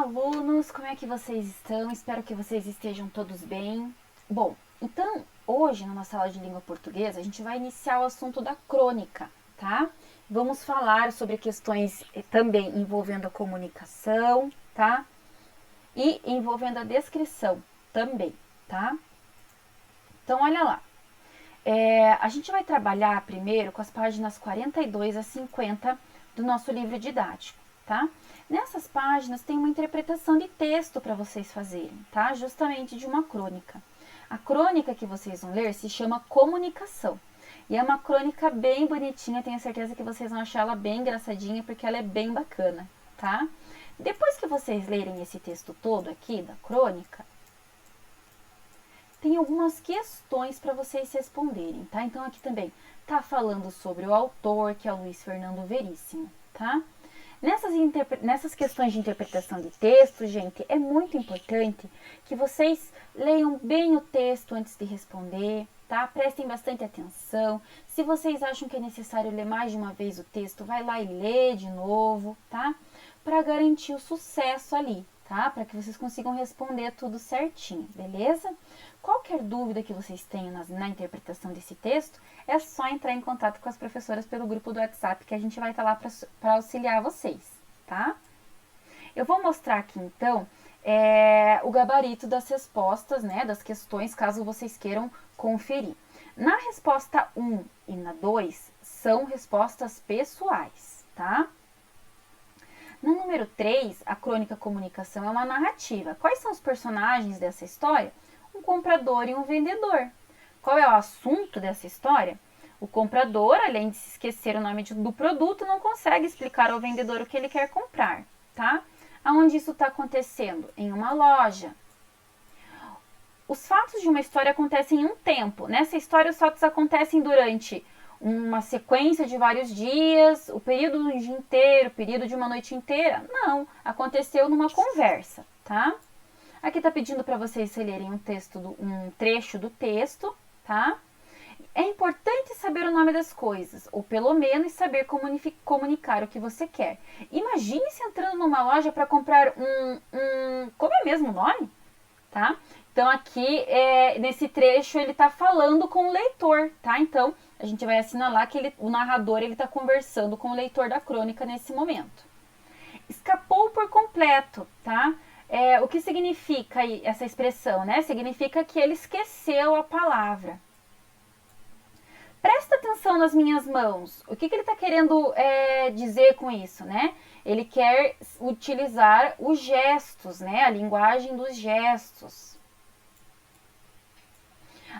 alunos, como é que vocês estão? Espero que vocês estejam todos bem. Bom, então hoje na nossa aula de língua portuguesa a gente vai iniciar o assunto da crônica, tá? Vamos falar sobre questões também envolvendo a comunicação, tá? E envolvendo a descrição também, tá? Então olha lá. A gente vai trabalhar primeiro com as páginas 42 a 50 do nosso livro didático, tá? Nessas páginas tem uma interpretação de texto para vocês fazerem, tá? Justamente de uma crônica. A crônica que vocês vão ler se chama Comunicação. E é uma crônica bem bonitinha, tenho certeza que vocês vão achar ela bem engraçadinha, porque ela é bem bacana, tá? Depois que vocês lerem esse texto todo aqui da crônica, tem algumas questões para vocês responderem, tá? Então aqui também tá falando sobre o autor, que é o Luiz Fernando Veríssimo, tá? Nessas questões de interpretação de texto, gente, é muito importante que vocês leiam bem o texto antes de responder, tá? Prestem bastante atenção. Se vocês acham que é necessário ler mais de uma vez o texto, vai lá e lê de novo, tá? Para garantir o sucesso ali, tá? Para que vocês consigam responder tudo certinho, beleza? Qualquer dúvida que vocês tenham na interpretação desse texto, é só entrar em contato com as professoras pelo grupo do WhatsApp, que a gente vai estar lá para auxiliar vocês, tá? Eu vou mostrar aqui, então, o gabarito das respostas, né, das questões, caso vocês queiram conferir. Na resposta 1 e na 2, são respostas pessoais, tá? No número 3, a crônica comunicação é uma narrativa. Quais são os personagens dessa história? Um comprador e um vendedor. Qual é o assunto dessa história? O comprador, além de se esquecer o nome do produto, não consegue explicar ao vendedor o que ele quer comprar, tá? Aonde isso está acontecendo? Em uma loja. Os fatos de uma história acontecem em um tempo. Nessa história, os fatos acontecem durante uma sequência de vários dias, o período de um dia inteiro, o período de uma noite inteira. Não, aconteceu numa conversa, tá? Aqui está pedindo para vocês lerem um trecho do texto, tá? É importante saber o nome das coisas, ou pelo menos saber comunicar o que você quer. Imagine se entrando numa loja para comprar como é mesmo o nome? Tá? Então aqui, nesse trecho, ele está falando com o leitor, tá? Então, a gente vai assinalar que o narrador está conversando com o leitor da crônica nesse momento. Escapou por completo, tá? O que significa essa expressão, né? Significa que ele esqueceu a palavra. Presta atenção nas minhas mãos. O que ele está querendo dizer com isso, né? Ele quer utilizar os gestos, né? A linguagem dos gestos.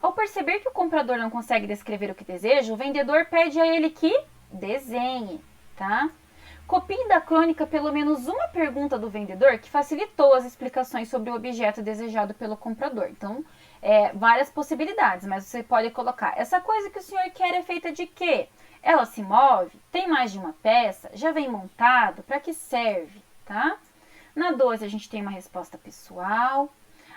Ao perceber que o comprador não consegue descrever o que deseja, o vendedor pede a ele que desenhe, tá? Copie da crônica pelo menos uma pergunta do vendedor que facilitou as explicações sobre o objeto desejado pelo comprador. Então, várias possibilidades, mas você pode colocar: essa coisa que o senhor quer é feita de quê? Ela se move? Tem mais de uma peça? Já vem montado? Para que serve? Tá? Na 12 a gente tem uma resposta pessoal.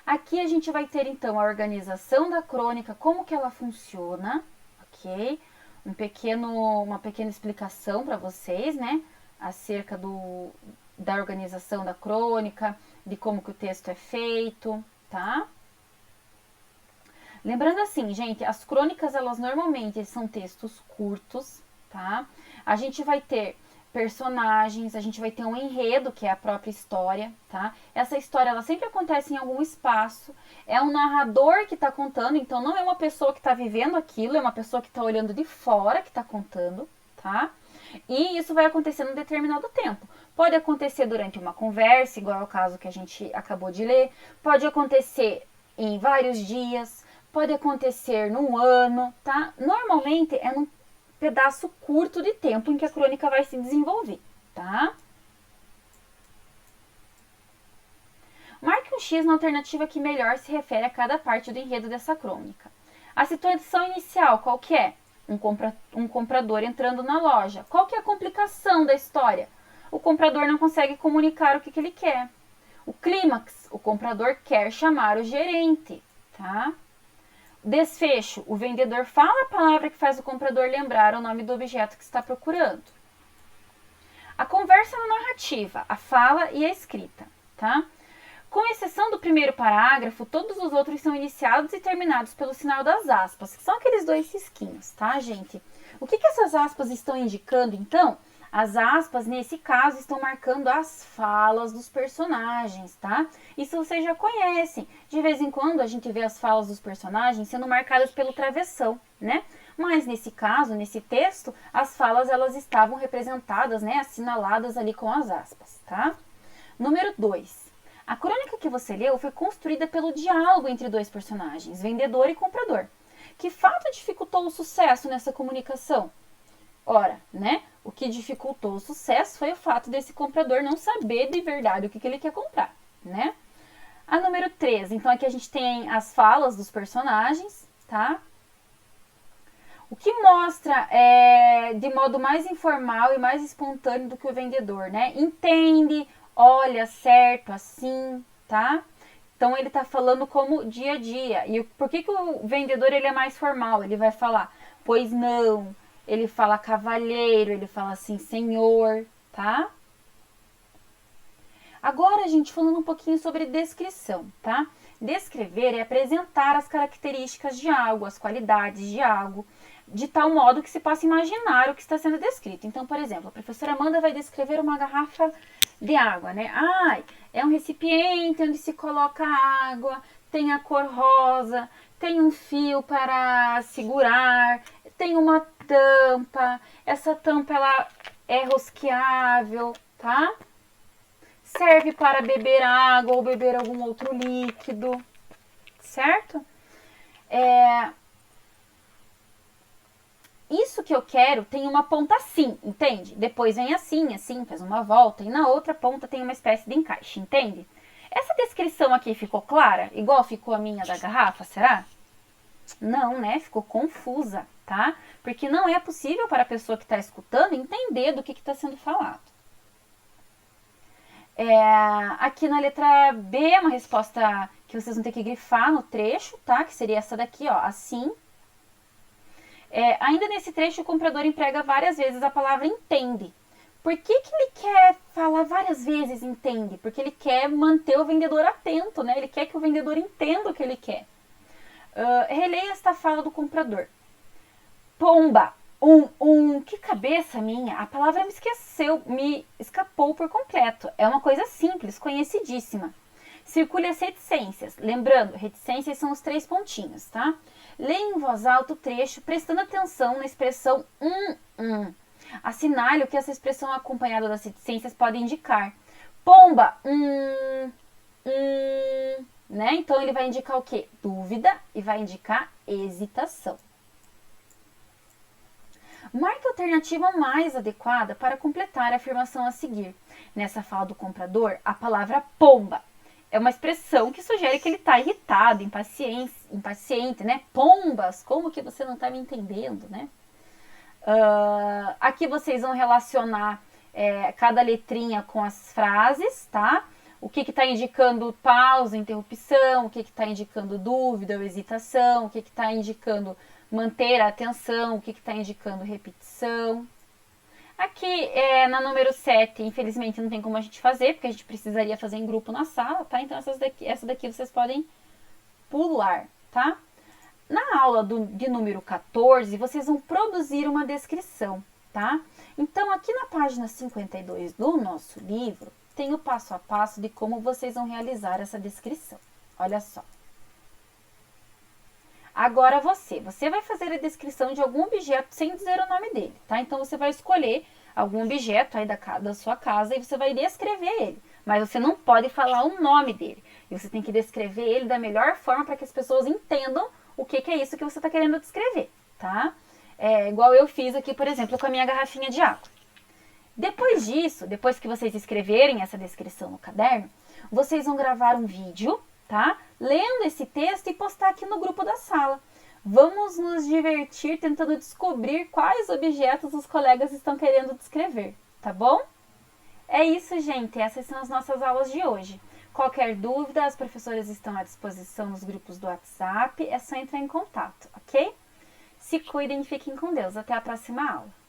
Aqui a gente vai ter então a organização da crônica, como que ela funciona, ok? Uma pequena explicação para vocês, né? Acerca da organização da crônica, de como que o texto é feito, tá? Lembrando assim, gente, as crônicas, elas normalmente são textos curtos, tá? A gente vai ter personagens, a gente vai ter um enredo, que é a própria história, tá? Essa história, ela sempre acontece em algum espaço, é um narrador que está contando, então não é uma pessoa que está vivendo aquilo, é uma pessoa que está olhando de fora que está contando, tá? E isso vai acontecer num determinado tempo. Pode acontecer durante uma conversa, igual ao caso que a gente acabou de ler. Pode acontecer em vários dias. Pode acontecer num ano, tá? Normalmente é num pedaço curto de tempo em que a crônica vai se desenvolver, tá? Marque um X na alternativa que melhor se refere a cada parte do enredo dessa crônica. A situação inicial, qual que é? Um comprador entrando na loja. Qual que é a complicação da história? O comprador não consegue comunicar o que ele quer. O clímax, o comprador quer chamar o gerente, tá? Desfecho, o vendedor fala a palavra que faz o comprador lembrar o nome do objeto que está procurando. A conversa na narrativa, a fala e a escrita, tá? Com exceção do primeiro parágrafo, todos os outros são iniciados e terminados pelo sinal das aspas, que são aqueles dois risquinhos, tá, gente? O que essas aspas estão indicando, então? As aspas, nesse caso, estão marcando as falas dos personagens, tá? Isso vocês já conhecem. De vez em quando a gente vê as falas dos personagens sendo marcadas pelo travessão, né? Mas nesse caso, nesse texto, as falas elas estavam representadas, né, assinaladas ali com as aspas, tá? Número 2. A crônica que você leu foi construída pelo diálogo entre dois personagens, vendedor e comprador. Que fato dificultou o sucesso nessa comunicação? Ora, né? O que dificultou o sucesso foi o fato desse comprador não saber de verdade o que ele quer comprar, né? A número 3, então aqui a gente tem as falas dos personagens, tá? O que mostra de modo mais informal e mais espontâneo do que o vendedor, né? Entende, olha, certo, assim, tá? Então ele tá falando como dia a dia. E por que o vendedor ele é mais formal? Ele vai falar, pois não, ele fala cavalheiro, ele fala assim, senhor, tá? Agora, gente, falando um pouquinho sobre descrição, tá? Descrever é apresentar as características de algo, as qualidades de algo, de tal modo que se possa imaginar o que está sendo descrito. Então, por exemplo, a professora Amanda vai descrever uma garrafa de água, né? É um recipiente onde se coloca água, tem a cor rosa, tem um fio para segurar, tem uma tampa, essa tampa ela é rosqueável, tá? Serve para beber água ou beber algum outro líquido, certo? Isso que eu quero tem uma ponta assim, entende? Depois vem assim, assim, faz uma volta. E na outra ponta tem uma espécie de encaixe, entende? Essa descrição aqui ficou clara? Igual ficou a minha da garrafa, será? Não, né? Ficou confusa, tá? Porque não é possível para a pessoa que está escutando entender do que está sendo falado. Aqui na letra B, uma resposta que vocês vão ter que grifar no trecho, tá? Que seria essa daqui, ó, assim. Ainda nesse trecho, o comprador emprega várias vezes a palavra entende. Por que ele quer falar várias vezes entende? Porque ele quer manter o vendedor atento, né? Ele quer que o vendedor entenda o que ele quer. Releia esta fala do comprador. Pomba, que cabeça minha, a palavra me escapou por completo. É uma coisa simples, conhecidíssima. Circule as reticências. Lembrando, reticências são os 3 pontinhos, tá? Leia em voz alta o trecho, prestando atenção na expressão Assinale o que essa expressão acompanhada das reticências pode indicar. Pomba, né? Então ele vai indicar o quê? Dúvida e vai indicar hesitação. Marque a alternativa mais adequada para completar a afirmação a seguir. Nessa fala do comprador, a palavra pomba é uma expressão que sugere que ele está irritado, impaciente, né? Pombas, como que você não está me entendendo, né? Aqui vocês vão relacionar cada letrinha com as frases, tá? O que está indicando pausa, interrupção, o que está indicando dúvida ou hesitação, o que está indicando manter a atenção, o que está indicando repetição. Aqui na número 7, infelizmente não tem como a gente fazer, porque a gente precisaria fazer em grupo na sala, tá? Então essa daqui vocês podem pular, tá? Na aula de número 14, vocês vão produzir uma descrição, tá? Então aqui na página 52 do nosso livro, tem o passo a passo de como vocês vão realizar essa descrição. Olha só. Agora você vai fazer a descrição de algum objeto sem dizer o nome dele, tá? Então você vai escolher algum objeto aí da sua casa e você vai descrever ele. Mas você não pode falar o nome dele. E você tem que descrever ele da melhor forma para que as pessoas entendam o que é isso que você está querendo descrever, tá? Igual eu fiz aqui, por exemplo, com a minha garrafinha de água. Depois disso, depois que vocês escreverem essa descrição no caderno, vocês vão gravar um vídeo, tá? Lendo esse texto e postar aqui no grupo da sala. Vamos nos divertir tentando descobrir quais objetos os colegas estão querendo descrever, tá bom? É isso, gente. Essas são as nossas aulas de hoje. Qualquer dúvida, as professoras estão à disposição nos grupos do WhatsApp. É só entrar em contato, ok? Se cuidem e fiquem com Deus. Até a próxima aula.